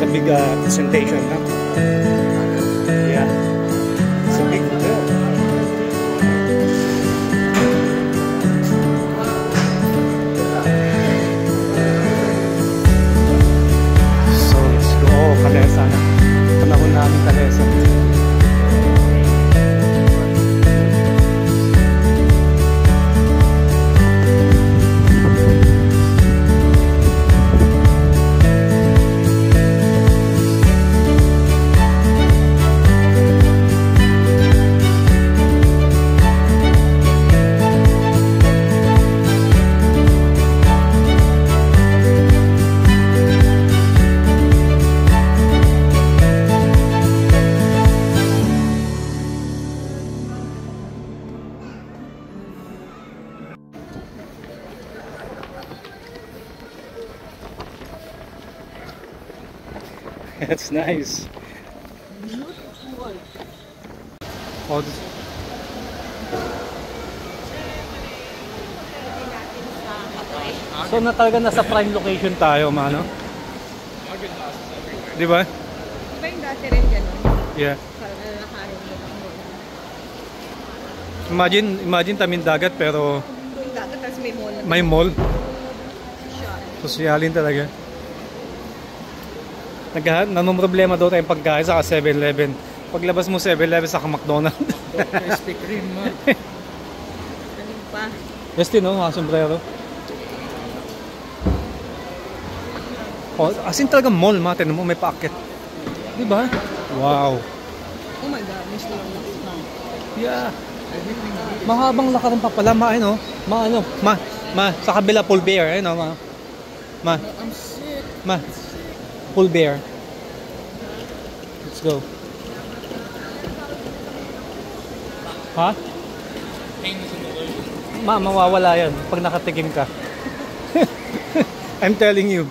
big presentation, no? Yeah. It's a big hotel. So let's go. Oh, Calesa na. Panahon namin Calesa. That's nice. Oh, this... So na talaga nasa prime location tayo, mano? Di ba? Di ba yung dati rin gano'n? Yeah. Parang nalakarin mo lang mo. Imagine taming dagat pero Yung dagat, tapos may mall. may mall. Sosyalin talaga. Namumroblema daw tayong pagkain sa 7-Eleven. Paglabas mo 7-Eleven sa McDonald's. Krispy Kreme. Ano pa? Yes, no? Sombrero. Oh, as in talaga mall, mate. Mo may paakyat. Di ba? Wow. Oh my God, miss lang. Yeah. Mahabang lakaran pa pala, no? Sa kabila pool bear, no? I'm sick. Pool bear. Let's go. Ha? Mawawala yan pag nakatikim ka. I'm telling you.